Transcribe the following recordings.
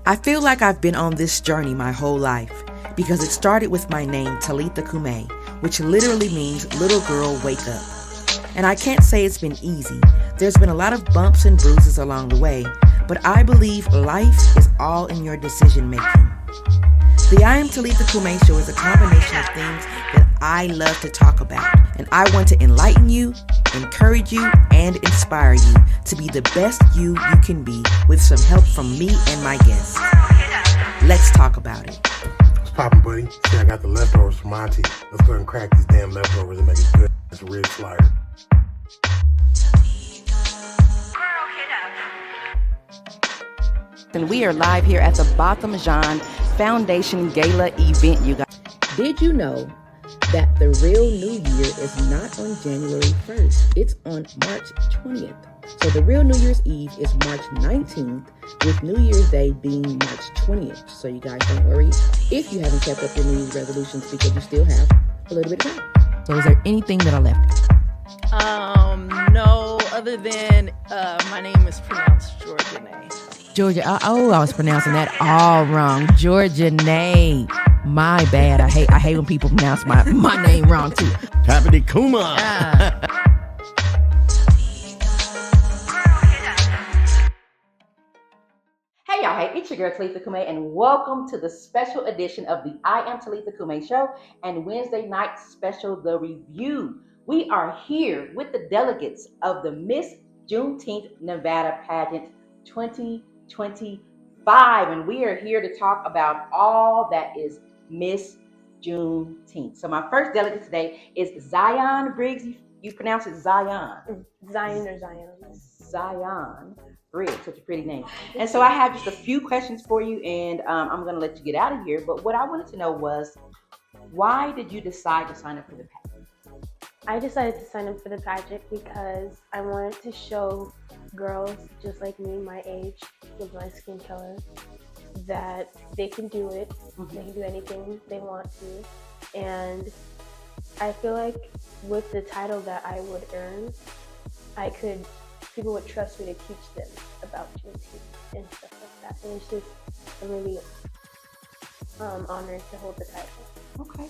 I feel like I've been on this journey my whole life because it started with my name, Talitha, Cumi, which literally means little girl wake up. And I can't say it's been easy. There's been a lot of bumps and bruises along the way, but I believe life is all in your decision making. The I Am Talitha Cumi show is a combination of things that I love to talk about, and I want to enlighten you, encourage you, and inspire you to be the best you can be with some help from me and my guests. Let's talk about it. What's poppin', buddy? See, I got the leftovers from Auntie. Let's go ahead and crack these damn leftovers and make it good. It's a rib slider. And we are live here at the Botham Jean Foundation Gala event, you guys. Did you know that the real New Year is not on January 1st? It's on March 20th. So the real New Year's Eve is March 19th, with New Year's Day being March 20th. So you guys don't worry if you haven't kept up your New Year's resolutions, because you still have a little bit of time. So is there anything that I left? No, other than my name is pronounced Georgianae. Georgia, I was pronouncing that all wrong. Georgianae. My bad. I hate when people pronounce my name wrong too. Tappity Kuma. Hey y'all, hey, it's your girl Talitha Cumi, and welcome to the special edition of the I Am Talitha Cumi show and Wednesday night special, The Review. We are here with the delegates of the Miss Juneteenth Nevada pageant 2025, and we are here to talk about all that is Miss Juneteenth. So my first delegate today is Zion Briggs. You pronounce it Zion. Zion or Zion? Zion Briggs, such a pretty name. And so I have just a few questions for you, and I'm going to let you get out of here. But what I wanted to know was, why did you decide to sign up for the pageant? I decided to sign up for the pageant because I wanted to show girls just like me, my age, with my skin color, that they can do it. They can do anything they want to. And I feel like with the title that I would earn, people would trust me to teach them about Juneteenth and stuff like that. And it's just a really honor to hold the title. Okay.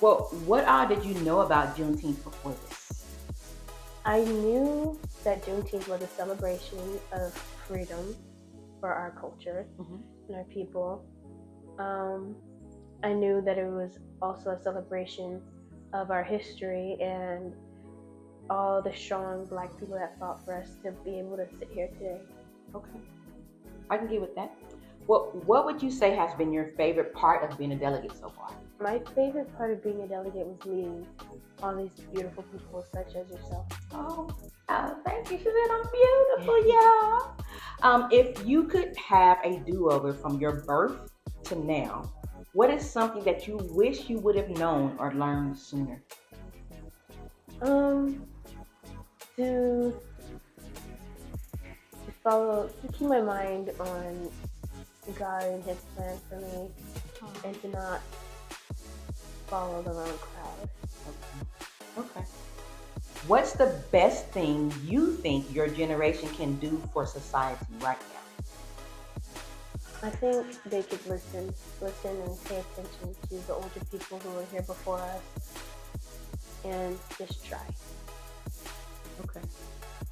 Well, what all did you know about Juneteenth before this? I knew that Juneteenth was a celebration of freedom for our culture and our people. I knew that it was also a celebration of our history and all the strong Black people that fought for us to be able to sit here today. Okay, I can get with that. Well, what would you say has been your favorite part of being a delegate so far? My favorite part of being a delegate was meeting all these beautiful people such as yourself. Oh, thank you. She said I'm beautiful, y'all. If you could have a do-over from your birth to now, what is something that you wish you would have known or learned sooner? To keep my mind on God and His plan for me, and to not follow the wrong crowd. Okay. What's the best thing you think your generation can do for society right now? I think they could listen and pay attention to the older people who were here before us, and just try. Okay.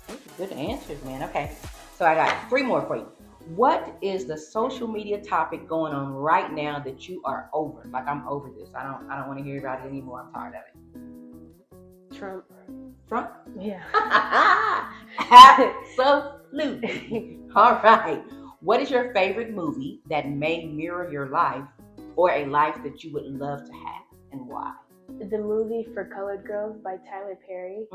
Those are good answers, man. Okay. So I got 3 more for you. What is the social media topic going on right now that you are over? Like, I'm over this. I don't want to hear about it anymore. I'm tired of it. Trump? Yeah. Absolutely. All right. What is your favorite movie that may mirror your life or a life that you would love to have, and why? The movie For Colored Girls by Tyler Perry.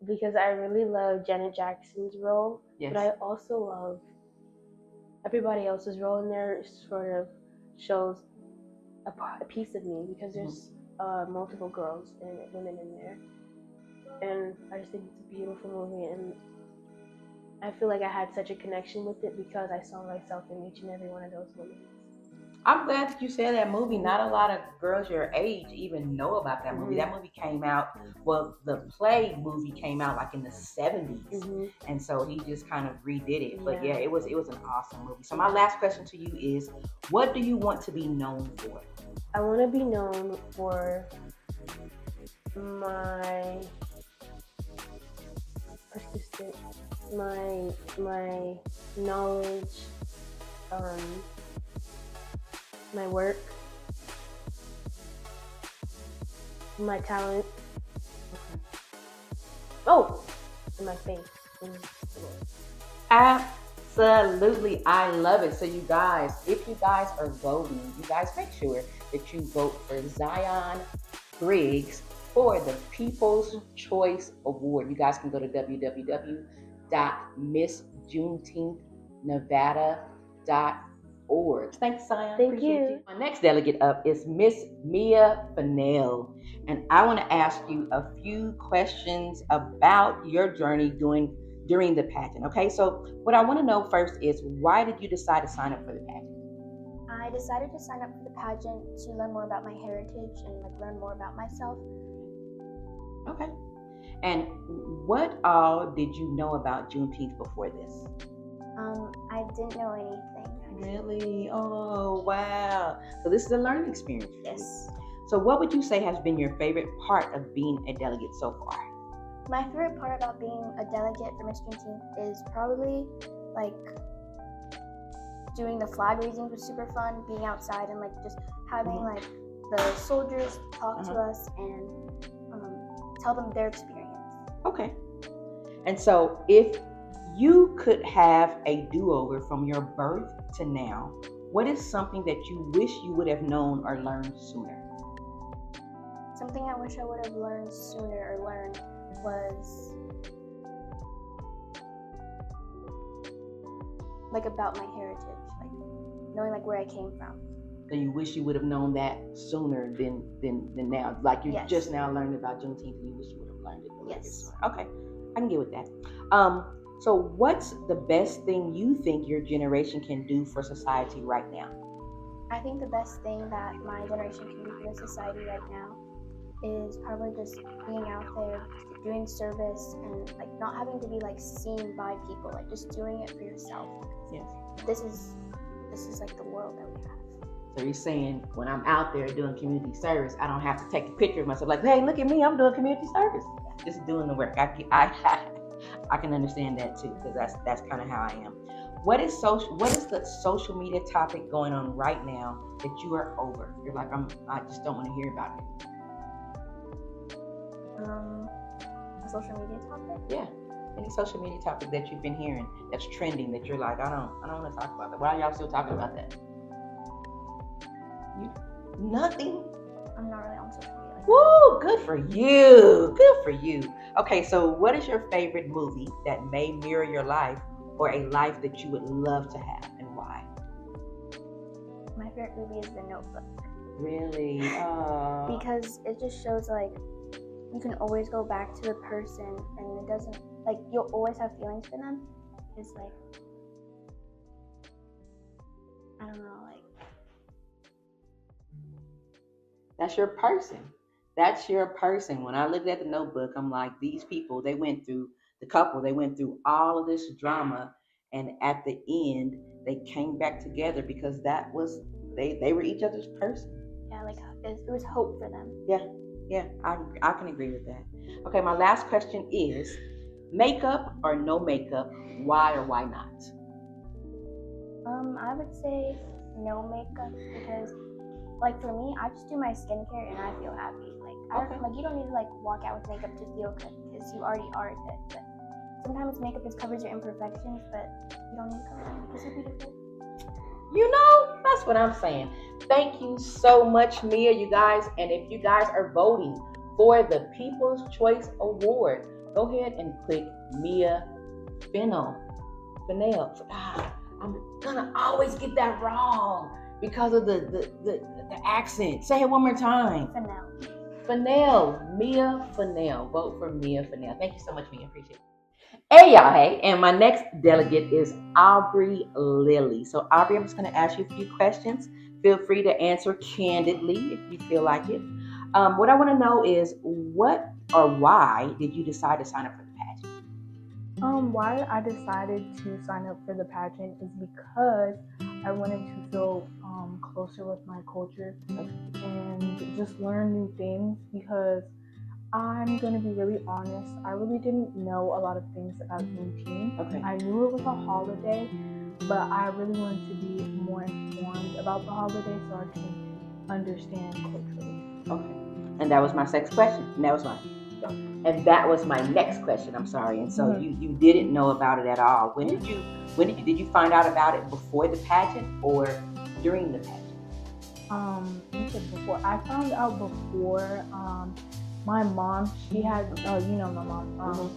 Because I really love Janet Jackson's role, but I also love everybody else's role in there. Sort of shows a piece of me, because there's multiple girls and women in there, and I just think it's a beautiful movie, and I feel like I had such a connection with it because I saw myself in each and every one of those women. I'm glad that you said that movie. Not a lot of girls your age even know about that movie. Mhm. That movie came out, well, the play movie came out like in the 70s. And so he just kind of redid it. But yeah, it was an awesome movie. So my last question to you is, what do you want to be known for? I want to be known for my persistence, my knowledge, my work, my talent. Oh, and my faith. Absolutely. I love it. So you guys, if you guys are voting, you guys make sure that you vote for Zion Briggs for the People's Choice Award. You guys can go to www.missjuneteenthnevada.org. Thanks, Zion. Thank you. My next delegate up is Miss Mia Fennell. And I want to ask you a few questions about your journey during the pageant. Okay, so what I want to know first is, why did you decide to sign up for the pageant? I decided to sign up for the pageant to learn more about my heritage and learn more about myself. Okay. And what all did you know about Juneteenth before this? I didn't know anything. Really? Oh, wow. So this is a learning experience for you. Yes. So what would you say has been your favorite part of being a delegate so far? My favorite part about being a delegate for Miss Juneteenth is probably doing the flag raising was super fun, being outside and just having the soldiers talk to us and tell them their experience. Okay. And so if you could have a do-over from your birth to now, what is something that you wish you would have known or learned sooner? Something I wish I would have learned sooner or learned was about my heritage, knowing where I came from. So you wish you would have known that sooner than now. Like you Yes. just now learned about Juneteenth, and you wish you would have learned it a little bit Yes. sooner. Okay, I can get with that. So what's the best thing you think your generation can do for society right now? I think the best thing that my generation can do for the society right now is probably just being out there, doing service, and not having to be seen by people, just doing it for yourself. Yes. This is the world that we have. So you're saying when I'm out there doing community service, I don't have to take a picture of myself hey, look at me, I'm doing community service. Just doing the work. I can understand that too, because that's kind of how I am. What is the social media topic going on right now that you are over? You're I just don't want to hear about it. A social media topic? Yeah. Any social media topic that you've been hearing that's trending that you're I don't want to talk about that. Why are y'all still talking about that? Nothing? I'm not really on social media. Woo! Good for you. Good for you. Okay, so what is your favorite movie that may mirror your life, or a life that you would love to have, and why? My favorite movie is The Notebook. Really? Because it just shows you can always go back to the person, and it doesn't you'll always have feelings for them. It's I don't know, That's your person. That's your person. When I looked at The Notebook, I'm these people, they went through all of this drama, and at the end, they came back together because that was, they were each other's person. Yeah, it was hope for them. Yeah, I can agree with that. Okay, my last question is, makeup or no makeup, why or why not? I would say no makeup because, for me, I just do my skincare and I feel happy. You don't need to walk out with makeup to feel good because you already are good. But sometimes makeup just covers your imperfections, but you don't need to cover them because you're beautiful. That's what I'm saying. Thank you so much, Mia, you guys. And if you guys are voting for the People's Choice Award, go ahead and click Mia Fennell. I'm gonna always get that wrong because of the accent. Say it one more time. Fennell. Mia Fennell. Vote for Mia Fennell. Thank you so much, Mia. Appreciate it. Hey, y'all. Hey. And my next delegate is Aubrey Lilly. So, Aubrey, I'm just going to ask you a few questions Feel free to answer candidly if you feel like it. What I want to know is what or why did you decide to sign up for the pageant? Why I decided to sign up for the pageant is because I wanted to feel closer with my culture and just learn new things, because I'm going to be really honest, I really didn't know a lot of things about Juneteenth. Okay. I knew it was a holiday, but I really wanted to be more informed about the holiday so I can understand culturally. Okay. And that was my next question. And that was my next question. I'm sorry. And so you didn't know about it at all. When did you find out about it before the pageant or during the pageant? You said before. I found out before. My mom, she had, you know my mom,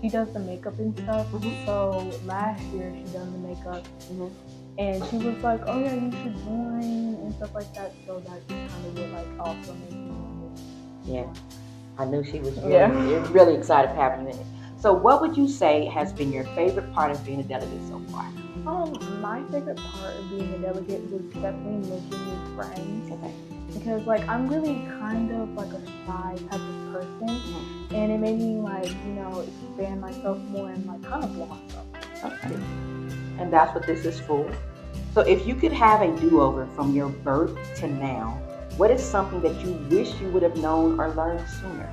she does the makeup and stuff. So last year she done the makeup, and she was like, oh yeah, you should join and stuff like that. So that kind of would like also make me want to. Yeah, I knew she was really excited to have you in it. So what would you say has been your favorite part of being a delegate so far? My favorite part of being a delegate was definitely making new friends. Okay. Because like I'm really kind of like a shy type of person, and it made me like, you know, expand myself more and like kind of blossom. Okay. And that's what this is for. So if you could have a do-over from your birth to now, what is something that you wish you would have known or learned sooner?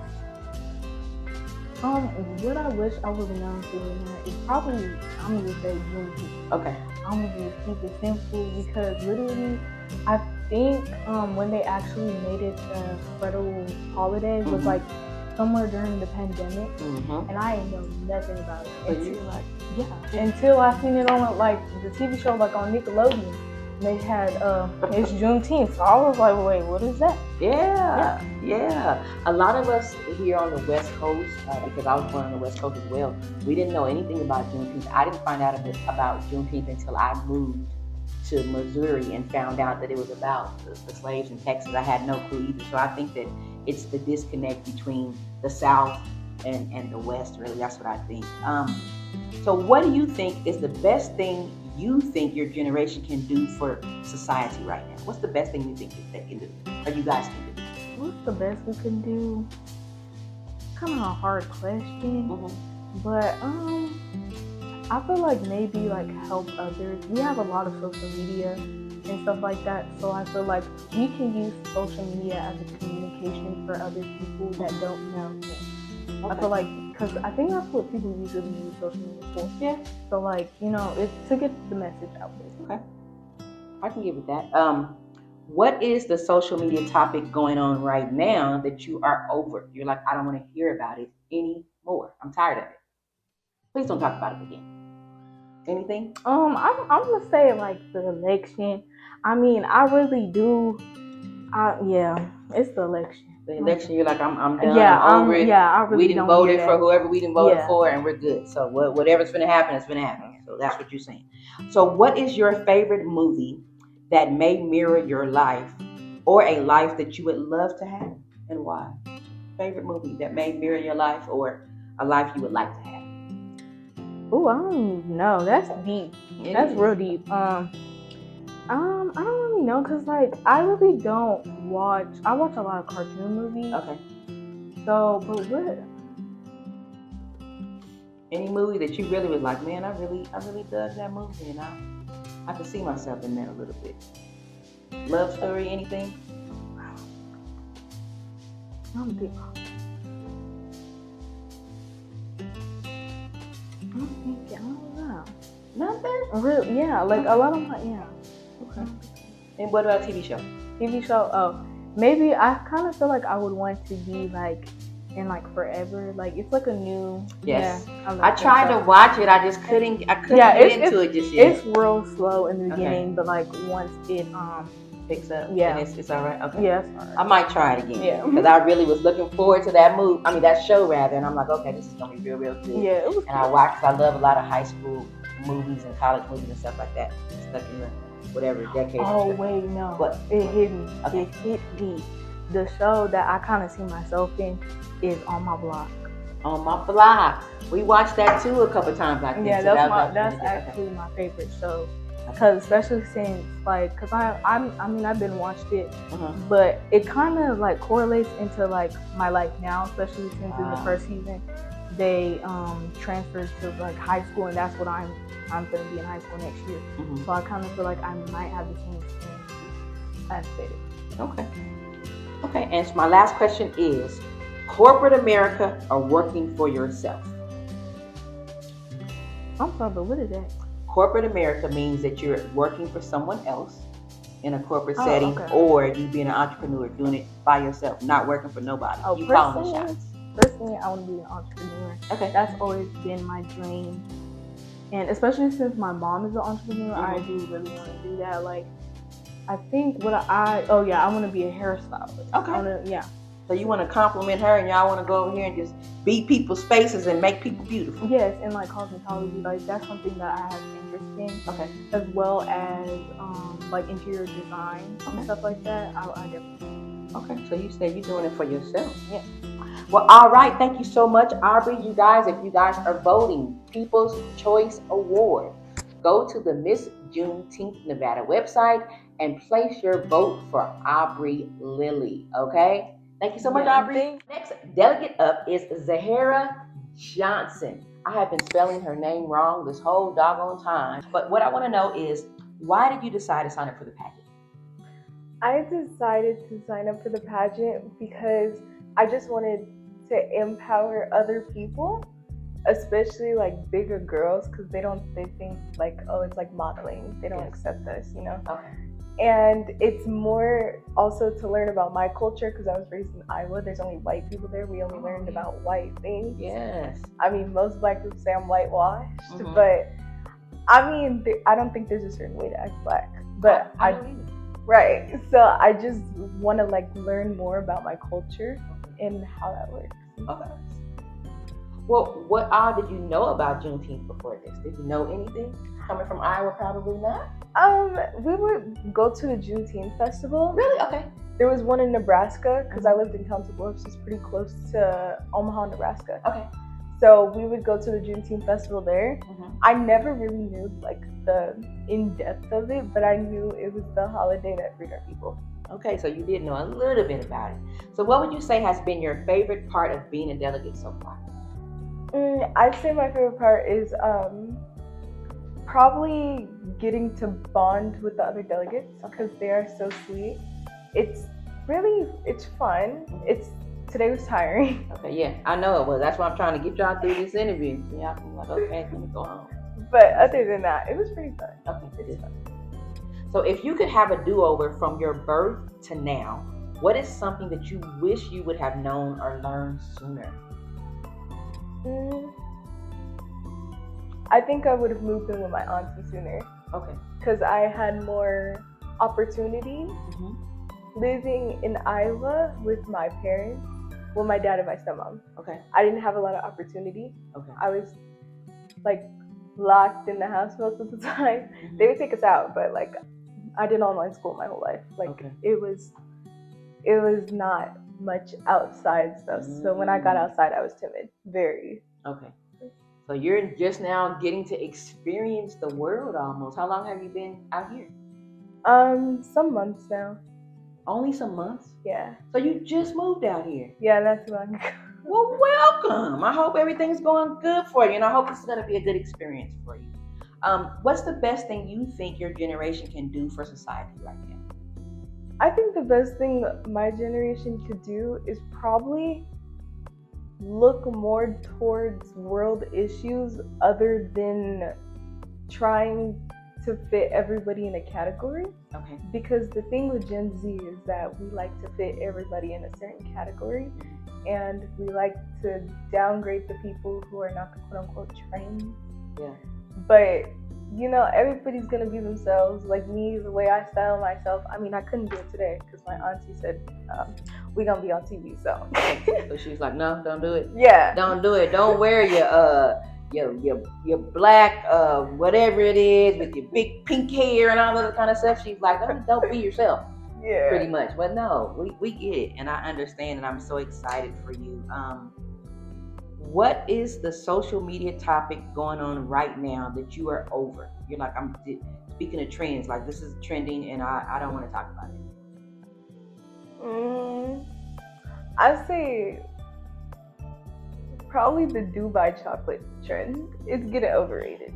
What I wish I would have known sooner is probably, I'm gonna say Juneteenth. Okay. I'm gonna just keep it simple, because literally, I think when they actually made it the federal holiday was like somewhere during the pandemic, and I didn't know nothing about it. But you were like, until I seen it on like the TV show, like on Nickelodeon. They had it's Juneteenth, so I was like, wait, what is that? Yeah. A lot of us here on the West Coast, because I was born on the West Coast as well, we didn't know anything about Juneteenth. I didn't find out about Juneteenth until I moved to Missouri and found out that it was about the slaves in Texas. I had no clue either. So I think that it's the disconnect between the South and the West, really. That's what I think. So what do you think is the best thing you think your generation can do for society right now? What's the best thing you think they can do, or you guys can do? What's the best we can do? Kind of a hard question, but I feel like maybe like help others. We have a lot of social media and stuff like that, so I feel like we can use social media as a communication for other people that don't know things. I feel like, because I think that's what people usually use social media for. Yeah. So like, you know, it's to get the message out there. Okay. I can get with that. What is the social media topic going on right now that you are over? You're like, I don't want to hear about it anymore. I'm tired of it. Please don't talk about it again. Anything? I'm gonna say like the election. I mean, I really do. It's the election. The election, you're like, I'm done. Yeah, I'm over it. I really we didn't vote for whoever we didn't vote for, and we're good. So whatever's going to happen, it's going to happen. So that's what you're saying. So what is your favorite movie that may mirror your life, or a life that you would love to have, and why? Favorite movie that may mirror your life, or a life you would like to have? Oh, I don't know. That's deep. That's real deep. I don't really know, cause like I really don't watch. I watch a lot of cartoon movies. Okay. So, but what? Any movie that you really was like, man, I really dug that movie, and I could see myself in that a little bit. Love story, anything? I'm thinking. I don't know. Nothing? Really? Yeah, like a lot of my Okay. And what about TV show? TV show? Oh, maybe I kind of feel like I would want to be like in like Forever. Like it's like a new. Yes. Yeah, I tried to watch it. I just couldn't. I couldn't get into it just yet. It's real slow in the beginning, but like once it picks up, yeah, and it's all right. Okay. Yes. I might try it again. Yeah. Because I really was looking forward to that show rather, and I'm like, okay, this is gonna be real good. Yeah. It was. And I watched. I love a lot of high school movies and college movies and stuff like that. Stuck in the whatever decade. Oh wait, no. What? It hit me. Okay. It hit me. The show that I kind of see myself in is On My Block. On My Block. We watched that too a couple times. I think. Yeah, so that's actually my favorite show Because especially since like, cause I mean I've been watched it, Uh-huh. but it kind of like correlates into like my life now, especially since in the first season they transferred to like high school, and that's what I'm gonna be in high school next year. So I kind of feel like I might have the same experience as they did. Okay. And so my last question is: corporate America or working for yourself? I'm sorry, but what is that? Corporate America means that you're working for someone else in a corporate setting, or you being an entrepreneur doing it by yourself, not working for nobody. You calling the shots. Personally, I want to be an entrepreneur. Okay. That's always been my dream. And especially since my mom is an entrepreneur, I do really want to do that. Like, I think I want to be a hairstylist. Okay. So you want to compliment her, and y'all want to go over here and just beat people's faces and make people beautiful. Yes, and like cosmetology, like that's something that I have interest in. Okay. As well as like interior design and stuff like that. I definitely. Okay. So you said you're doing it for yourself. Yeah. Well, all right. Thank you so much, Aubrey. You guys, if you guys are voting People's Choice Award, go to the Miss Juneteenth Nevada website and place your vote for Aubrey Lilly. Okay. Thank you so much, Aubrey. Next delegate up is Zahara Johnson. I have been spelling her name wrong this whole doggone time. But what I want to know is, why did you decide to sign up for the pageant? I decided to sign up for the pageant because I just wanted to empower other people, especially like bigger girls, because they think like, oh, it's like modeling. They don't accept us, you know? Okay. And it's more also to learn about my culture, because I was raised in Iowa. There's only white people there. We only learned about white things. Yes. I mean, most black people say I'm whitewashed, but I mean, I don't think there's a certain way to act black. But I don't either. Right. So I just want to like learn more about my culture and how that works. Okay. Well, what all did you know about Juneteenth before this? Did you know anything? Coming from Iowa, probably not. We would go to the Juneteenth festival. Really? Okay. There was one in Nebraska, because I lived in Council Bluffs, which is pretty close to Omaha, Nebraska. Okay. So we would go to the Juneteenth festival there. I never really knew like the in-depth of it, but I knew it was the holiday that freed our people. Okay, so you did know a little bit about it. So what would you say has been your favorite part of being a delegate so far? I'd say my favorite part is probably getting to bond with the other delegates, because they are so sweet. It's fun. Today was tiring. Okay, yeah, I know it was. That's why I'm trying to get y'all through this interview. So y'all can be like, okay, let me go home. But other than that, it was pretty fun. Okay, it's fun. So if you could have a do-over from your birth to now, what is something that you wish you would have known or learned sooner? I think I would have moved in with my auntie sooner. Okay. Because I had more opportunity living in Iowa with my parents. Well, my dad and my stepmom. Okay. I didn't have a lot of opportunity. Okay. I was like locked in the house most of the time. They would take us out, but like I did online school my whole life. Like it was not much outside stuff. So when I got outside, I was timid. Very. Okay. So you're just now getting to experience the world almost. How long have you been out here? Some months now. Only some months? Yeah. So you just moved out here? Yeah, that's long ago. Well, welcome. I hope everything's going good for you, and I hope it's going to be a good experience for you. What's the best thing you think your generation can do for society right now? I think the best thing my generation could do is probably look more towards world issues other than trying to fit everybody in a category. Okay. Because the thing with Gen Z is that we like to fit everybody in a certain category, and we like to downgrade the people who are not the quote-unquote trained. Yeah. But you know, everybody's gonna be themselves. Like me, the way I style myself. I mean, I couldn't do it today because my auntie said we're gonna be on TV. So. So she's like, no, don't do it. Yeah. Don't do it. Don't wear your black whatever it is with your big pink hair and all that kind of stuff. She's like, don't be yourself. Yeah. Pretty much. But no, we get it, and I understand, and I'm so excited for you. What is the social media topic going on right now that you are over? You're like, speaking of trends, like this is trending and I don't want to talk about it? I'd say probably the Dubai chocolate trend. It's getting overrated.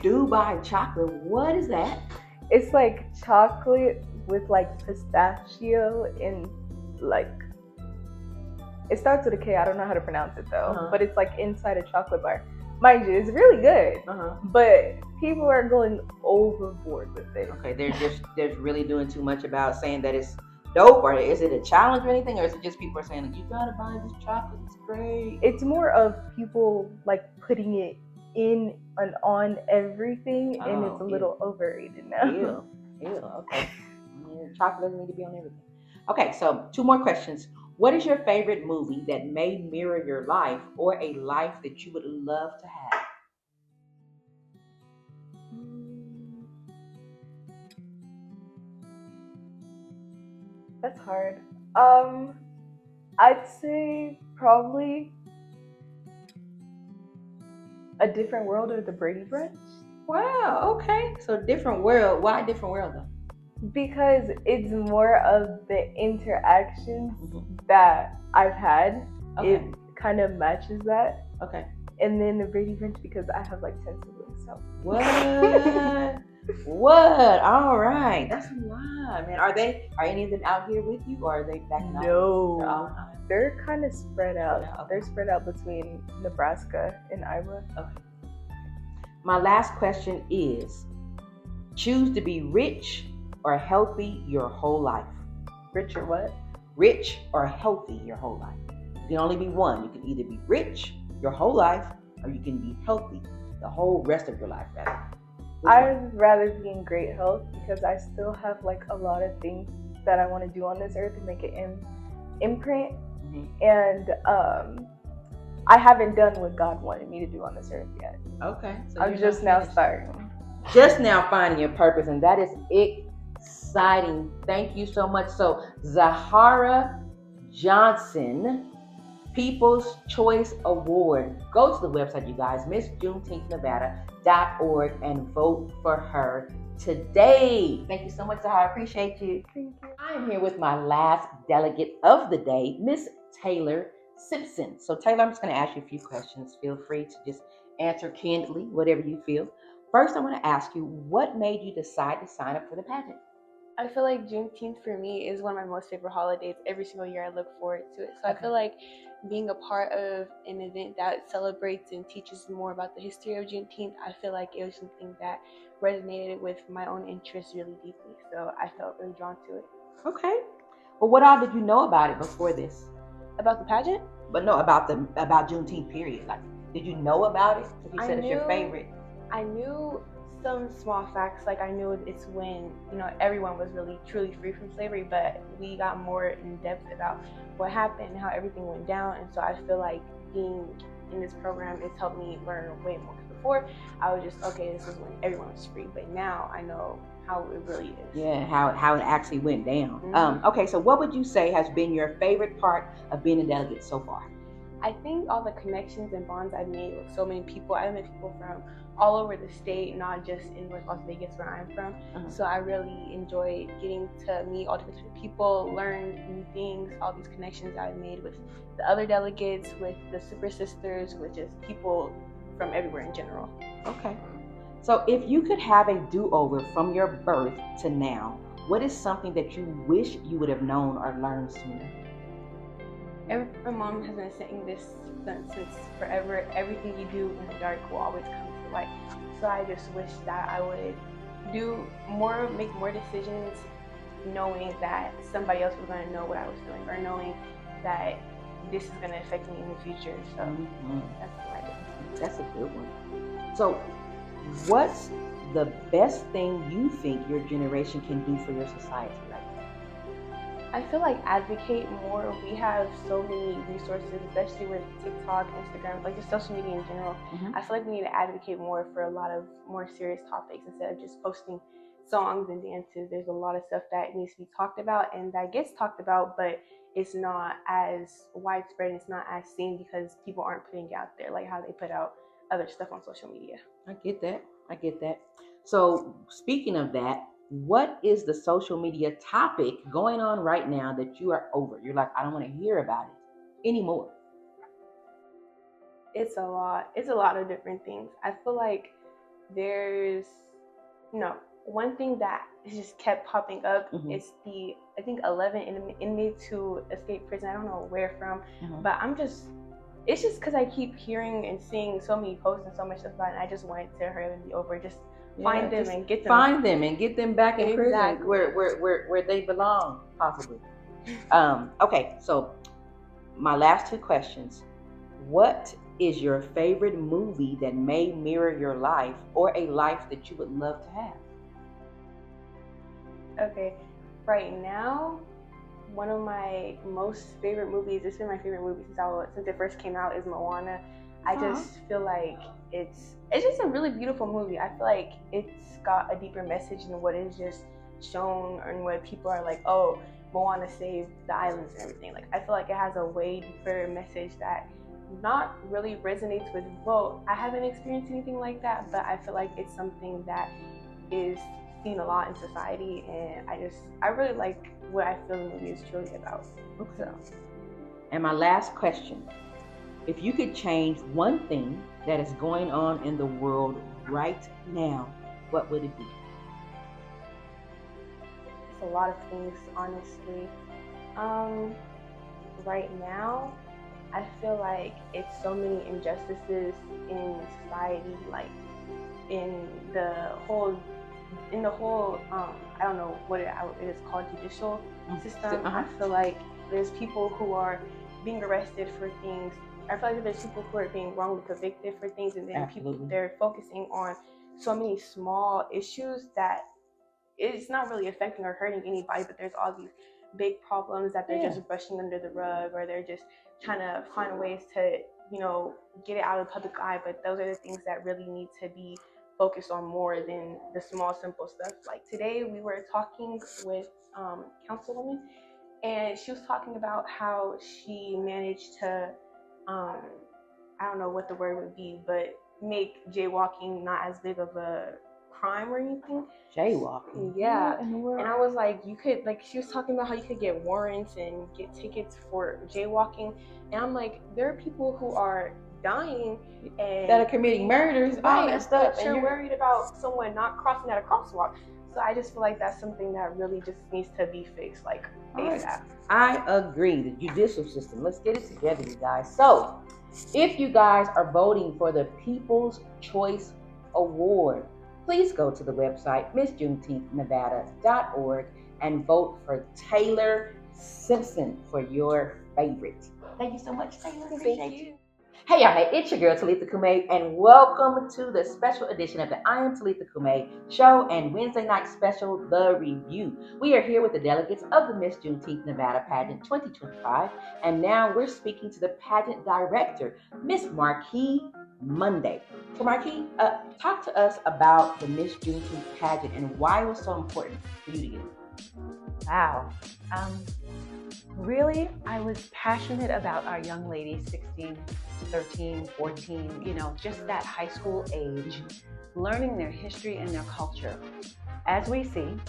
Dubai chocolate, what is that? It's like chocolate with like pistachio and like, it starts with a K. I don't know how to pronounce it though, but it's like inside a chocolate bar. Mind you, it's really good, but people are going overboard with it. Okay, they're really doing too much about saying that it's dope, or is it a challenge or anything, or is it just people are saying like, you gotta buy this chocolate, it's great? It's more of people like putting it in and on everything, and it's a little overrated now. Ew, okay. Chocolate doesn't need to be on everything. Okay, so 2 more questions. What is your favorite movie that may mirror your life, or a life that you would love to have? That's hard. I'd say probably A Different World or The Brady Bunch. Wow, okay. So Different World. Why Different World though? Because it's more of the interactions that I've had. Okay. It kind of matches that. Okay. And then The Brady Bunch because I have like 10 siblings. So. What? What? All right. That's a lot, man. Are any of them out here with you, or are they back in the No. They're kind of spread out. Okay. They're spread out between Nebraska and Iowa. Okay. My last question is: choose to be rich or healthy your whole life. Rich or what? Rich or healthy your whole life. You can only be one. You can either be rich your whole life, or you can be healthy the whole rest of your life, rather. I'd rather be in great health because I still have like a lot of things that I want to do on this earth and make an imprint. And I haven't done what God wanted me to do on this earth yet. Okay. So I'm just now starting. Just now finding your purpose, and that is exciting. Thank you so much. So Zahara Johnson, People's Choice Award. Go to the website, you guys, MissJuneteenthNevada.org, and vote for her today. Thank you so much, Zahara. Appreciate you. Thank you. I'm here with my last delegate of the day, Miss Taylor Simpson. So Taylor, I'm just going to ask you a few questions. Feel free to just answer candidly, whatever you feel. First, I want to ask you, what made you decide to sign up for the pageant? I feel like Juneteenth for me is one of my most favorite holidays. Every single year I look forward to it. So I feel like being a part of an event that celebrates and teaches more about the history of Juneteenth, I feel like it was something that resonated with my own interests really deeply. So I felt really drawn to it. Okay. Well, what all did you know about it before this? About the pageant? But no, about Juneteenth, period. Like, did you know about it? Because you said it's your favorite. I knew some small facts. Like, I knew it's when, everyone was really truly free from slavery, but we got more in depth about what happened, how everything went down. And so I feel like being in this program, it's helped me learn way more. Because before, I was just, okay, this is when everyone was free. But now I know how it really is. Yeah, how it actually went down. Okay, so what would you say has been your favorite part of being a delegate so far? I think all the connections and bonds I've made with so many people. I've met people from all over the state, not just in North Las Vegas where I'm from. So I really enjoyed getting to meet all different people, learn new things, all these connections I've made with the other delegates, with the Super Sisters, with just people from everywhere in general. Okay. So if you could have a do-over from your birth to now, what is something that you wish you would have known or learned sooner? My mom has been saying this since forever. Everything you do in the dark will always come to light. So I just wish that I would make more decisions knowing that somebody else was going to know what I was doing, or knowing that this is going to affect me in the future. So that's what I did. That's a good one. So what's the best thing you think your generation can do for your society right now? I feel like advocate more. We have so many resources, especially with TikTok, Instagram, like just social media in general. I feel like we need to advocate more for a lot of more serious topics instead of just posting songs and dances. There's a lot of stuff that needs to be talked about and that gets talked about, but it's not as widespread, it's not as seen because people aren't putting it out there like how they put out other stuff on social media. I get that. So speaking of that, what is the social media topic going on right now that you are over? You're like, I don't want to hear about it anymore. It's a lot. It's a lot of different things. I feel like there's one thing that just kept popping up. It's the, I think, 11 inmates who escaped prison. I don't know where from, but it's just because I keep hearing and seeing so many posts and so much stuff about it, and I just want it to hurry and be over. Just find them and get them. Find them and get them back in prison where they belong, possibly. Okay, so my last two questions. What is your favorite movie that may mirror your life or a life that you would love to have? Okay, right now, one of my most favorite movies, it's been my favorite movie since it first came out, is Moana. I just feel like it's just a really beautiful movie. I feel like it's got a deeper message than what is just shown and what people are like, oh, Moana saved the islands and everything. Like, I feel like it has a way deeper message that not really resonates with, well, I haven't experienced anything like that, but I feel like it's something that is seen a lot in society, and I really like what I feel the movie is truly about. Okay. And my last question, if you could change one thing that is going on in the world right now, what would it be? It's a lot of things, honestly. Right now, I feel like it's so many injustices in society, like in the whole I don't know what it is called, judicial system. I feel like there's people who are being arrested for things. I feel like there's people who are being wrongly convicted for things, and then they're focusing on so many small issues that it's not really affecting or hurting anybody, but there's all these big problems that they're just brushing under the rug, or they're just trying to find ways to, get it out of the public eye. But those are the things that really need to be focused on more than the small, simple stuff. Like today, we were talking with Councilwoman, and she was talking about how she managed to, I don't know what the word would be, but make jaywalking not as big of a crime or anything. Jaywalking? Yeah. And I was like, she was talking about how you could get warrants and get tickets for jaywalking. And I'm like, there are people who are dying and that are committing murders, all that stuff. But you're worried about someone not crossing at a crosswalk. So I just feel like that's something that really just needs to be fixed, like ASAP. I agree. The judicial system. Let's get it together, you guys. So, if you guys are voting for the People's Choice Award, please go to the website, MissJuneteenthNevada.org, and vote for Taylor Simpson for your favorite. Thank you so much, Taylor. Thank you. Hey y'all, hey, it's your girl Talitha Cumi, and welcome to the special edition of the IAM Talitha Cumi show and Wednesday night special, The Review. We are here with the delegates of the Miss Juneteenth Nevada Pageant 2025, and now we're speaking to the pageant director, Miss Marquis Monday. So Marquis, talk to us about the Miss Juneteenth pageant and why it was so important for you to get it. Wow. Really, I was passionate about our young ladies, 16, 13, 14, just that high school age, learning their history and their culture. As we see,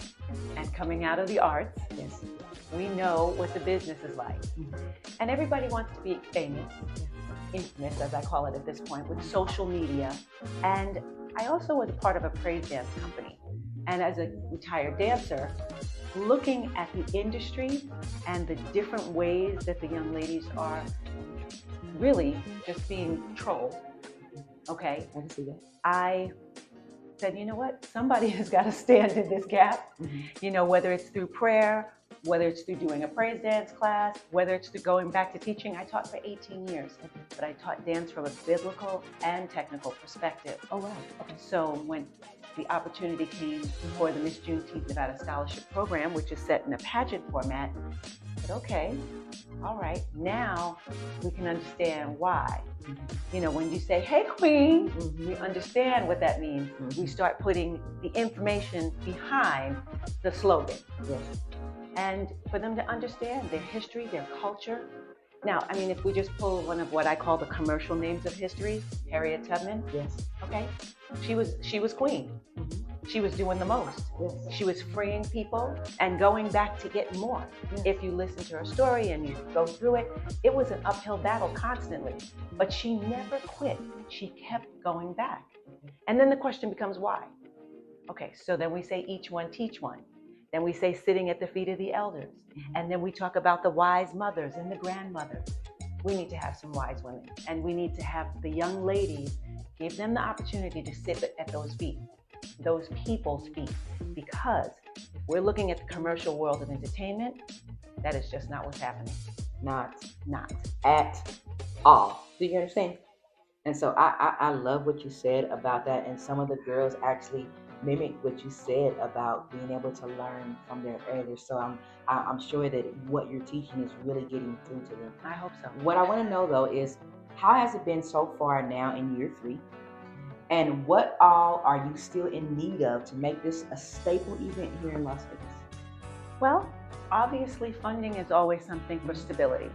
and coming out of the arts, we know what the business is like. And everybody wants to be famous, infamous, as I call it at this point, with social media. And I also was a part of a praise dance company. And as a retired dancer, looking at the industry and the different ways that the young ladies are really just being trolled, okay? I can see that. I said, you know what? Somebody has got to stand in this gap, whether it's through prayer, whether it's through doing a praise dance class, whether it's through going back to teaching. I taught for 18 years, but I taught dance from a biblical and technical perspective. Oh, wow. Okay. So when the opportunity came for the Miss Juneteenth Nevada Scholarship Program, which is set in a pageant format, I said, okay, all right, now we can understand why. When you say, hey, queen, we understand what that means. We start putting the information behind the slogan. Yes. And for them to understand their history, their culture. Now, if we just pull one of what I call the commercial names of history, Harriet Tubman. Yes. Okay. She was queen. she was doing the most. Yes. She was freeing people and going back to get more. Yes. If you listen to her story and you go through it, it was an uphill battle constantly, but she never quit. She kept going back. And then the question becomes why? Okay, so then we say each one teach one. Then we say sitting at the feet of the elders. And then we talk about the wise mothers and the grandmothers. We need to have some wise women, and we need to have the young ladies, give them the opportunity to sit at those feet, those people's feet, because if we're looking at the commercial world of entertainment, that is just not what's happening. Not at all. Do you understand? And so I love what you said about that, and some of the girls actually mimic what you said about being able to learn from their elders. So I'm sure that what you're teaching is really getting through to them. I hope so. What I want to know though is, how has it been so far now in year 3? And what all are you still in need of to make this a staple event here in Las Vegas? Well, obviously funding is always something for stability.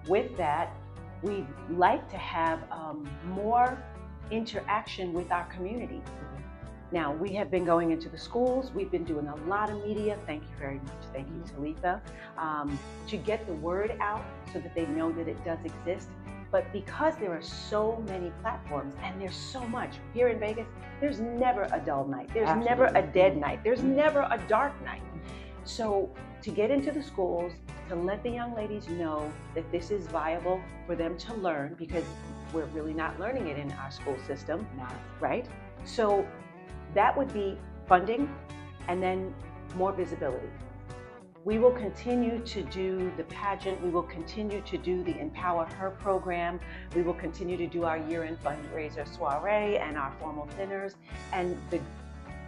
With that, we'd like to have more interaction with our community. Now, we have been going into the schools. We've been doing a lot of media. Thank you very much. Thank you, Talitha. To get the word out so that they know that it does exist. But because there are so many platforms and there's so much here in Vegas, there's never a dull night. There's Absolutely. never a dead night. There's never a dark night. So to get into the schools, to let the young ladies know that this is viable for them to learn, because we're really not learning it in our school system, right? So that would be funding, and then more visibility. We will continue to do the pageant. We will continue to do the Empower Her program. We will continue to do our year-end fundraiser soiree and our formal dinners. And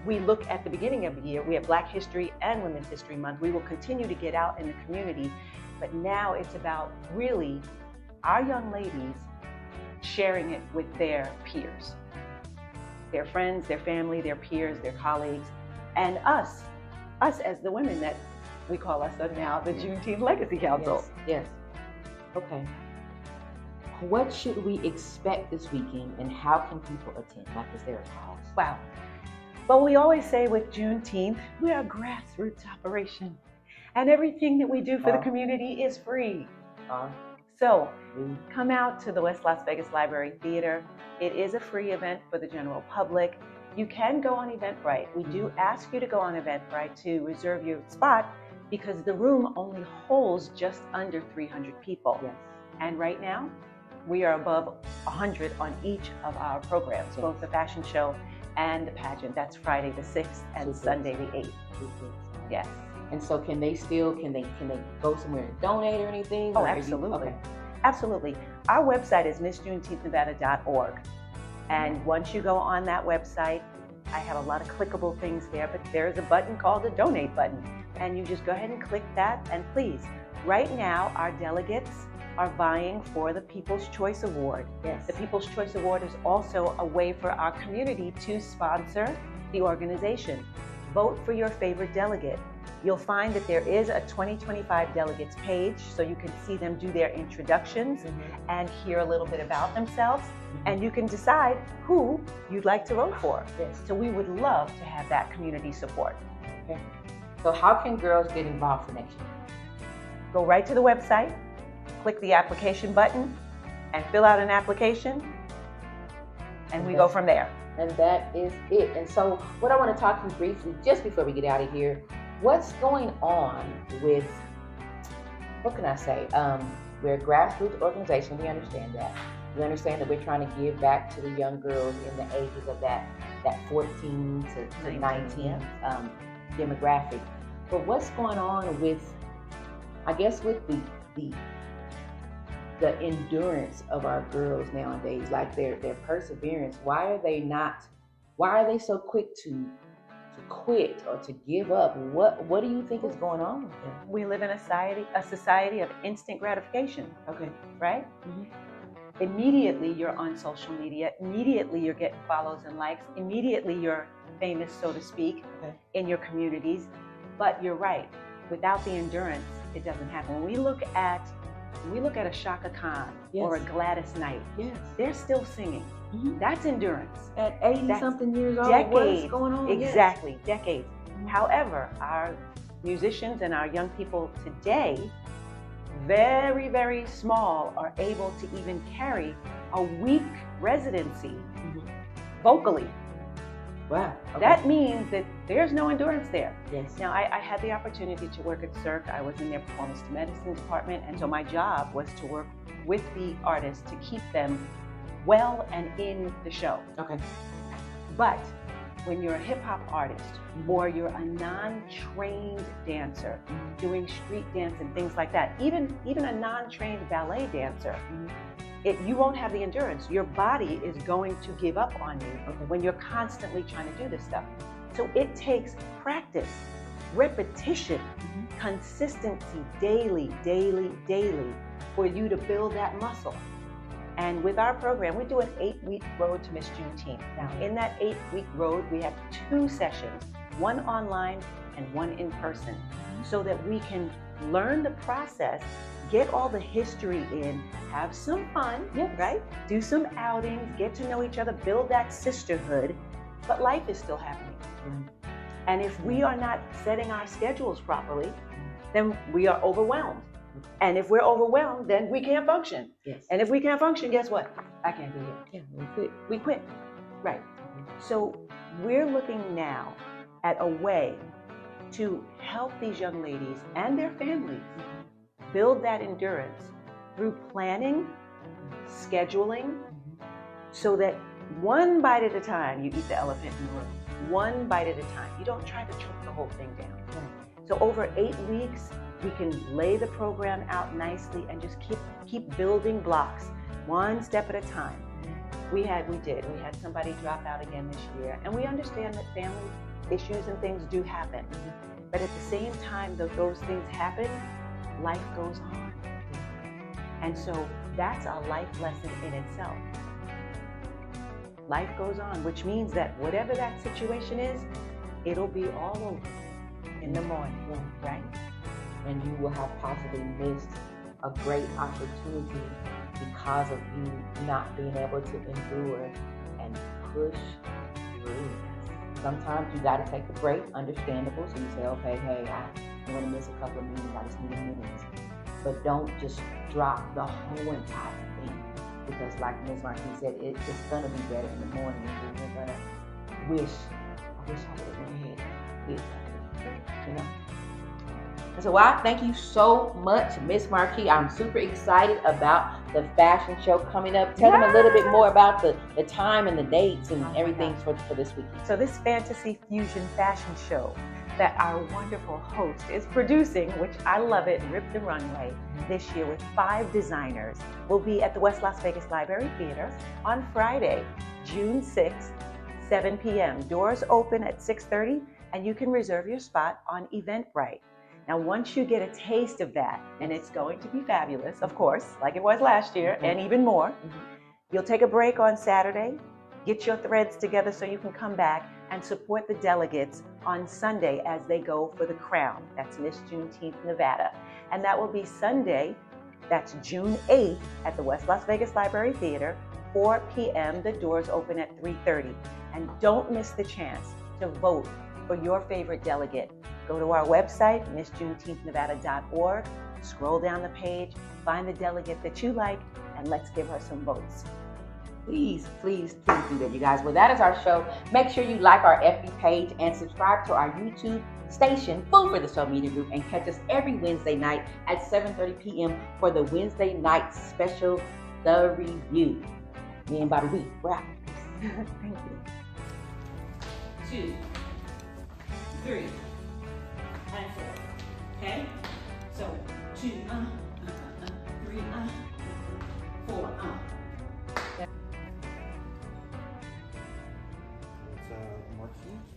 we look at the beginning of the year, we have Black History and Women's History Month. We will continue to get out in the community, but now it's about really our young ladies sharing it with their peers, their friends, their family, their peers, their colleagues, and us as the women that we call us now the Juneteenth Legacy Council. Yes. Okay. What should we expect this weekend, and how can people attend? Like, is there a cost? Wow. Well, we always say with Juneteenth, we are a grassroots operation, and everything that we do for the community is free. So come out to the West Las Vegas Library Theater. It is a free event for the general public. You can go on Eventbrite. We do ask you to go on Eventbrite to reserve your spot, because the room only holds just under 300 people. Yes. And right now, we are above 100 on each of our programs, both the fashion show and the pageant. That's Friday the 6th and Sunday the 8th. Yes. And so can they go somewhere and donate or anything? Oh, absolutely. Absolutely. Our website is missjuneteenthnevada.org. And once you go on that website, I have a lot of clickable things there, but there's a button called the donate button. And you just go ahead and click that. And please, right now, our delegates are vying for the People's Choice Award. Yes. The People's Choice Award is also a way for our community to sponsor the organization. Vote for your favorite delegate. You'll find that there is a 2025 delegates page, so you can see them do their introductions and hear a little bit about themselves, and you can decide who you'd like to vote for. Yes. So we would love to have that community support. Okay. So how can girls get involved for next year? Go right to the website, click the application button, and fill out an application, and we go from there. And that is it. And so what I want to talk to you briefly, just before we get out of here, what's going on with, what can I say? We're a grassroots organization. We understand that. We understand that we're trying to give back to the young girls in the ages of that 14 to 19 demographic. But what's going on with, I guess, with the endurance of our girls nowadays, like their perseverance? Why are they so quick to quit or to give up? What do you think is going on with them? We live in a society of instant gratification. Okay. Right? Immediately you're on social media, immediately you're getting follows and likes, immediately you're famous, so to speak, in your communities. But you're right, without the endurance, it doesn't happen. When we look at a Shaka Khan or a Gladys Knight, they're still singing. That's endurance. At 80-something years old, Decades. what is going on? Exactly, decades. However, our musicians and our young people today, very, very small, are able to even carry a week residency vocally. Wow. Okay. That means that there's no endurance there. Yes. Now, I had the opportunity to work at Cirque. I was in their performance medicine department, and so my job was to work with the artists to keep them well and in the show. Okay. But when you're a hip hop artist or you're a non-trained dancer doing street dance and things like that, even a non-trained ballet dancer, you won't have the endurance. Your body is going to give up on you when you're constantly trying to do this stuff. So it takes practice, repetition, consistency, daily, for you to build that muscle. And with our program, we do an 8-week road to Miss Juneteenth. Now, in that 8-week road, we have 2 sessions, one online and one in person, so that we can learn the process, get all the history in, have some fun, right? Do some outings, get to know each other, build that sisterhood, but life is still happening. And if we are not setting our schedules properly, then we are overwhelmed. And if we're overwhelmed, then we can't function. Yes. And if we can't function, guess what? I can't do it. Yeah, we quit. We quit. Right. So we're looking now at a way to help these young ladies and their families build that endurance through planning, scheduling, so that one bite at a time, you eat the elephant in the room. One bite at a time. You don't try to choke the whole thing down. So over 8 weeks, we can lay the program out nicely and just keep building blocks, one step at a time. We had somebody drop out again this year, and we understand that family issues and things do happen. But at the same time that those things happen, life goes on. And so that's a life lesson in itself. Life goes on, which means that whatever that situation is, it'll be all over in the morning, right? And you will have possibly missed a great opportunity because of you not being able to endure and push through. Sometimes you got to take a break, understandable. So you say, okay, hey, I want to miss a couple of minutes. I just need a minute. But don't just drop the whole entire thing. Because like Ms. Marquis said, it's going to be better in the morning. And you're going to wish I would have went ahead with that, you know? So I thank you so much, Miss Marquis. I'm super excited about the fashion show coming up. Tell them a little bit more about the time and the dates and everything for this weekend. So this Fantasy Fusion fashion show that our wonderful host is producing, which I love it, Rip the Runway, this year with 5 designers, will be at the West Las Vegas Library Theater on Friday, June 6th, 7 p.m. Doors open at 6:30, and you can reserve your spot on Eventbrite. Now, once you get a taste of that, and it's going to be fabulous, of course, like it was last year, and even more, you'll take a break on Saturday, get your threads together so you can come back and support the delegates on Sunday as they go for the crown. That's Miss Juneteenth, Nevada. And that will be Sunday, that's June 8th, at the West Las Vegas Library Theater, 4 p.m. The doors open at 3:30. And don't miss the chance to vote for your favorite delegate. Go to our website, MissJuneteenthNevada.org, scroll down the page, find the delegate that you like, and let's give her some votes. Please do that, you guys. Well, that is our show. Make sure you like our FB page and subscribe to our YouTube station, Food for the Soul Media Group, and catch us every Wednesday night at 7:30 p.m. for the Wednesday night special, The Review. Me and Bobby B, we're out. Thank you. 2, 3, and 4. Okay? So 2, 3, 4,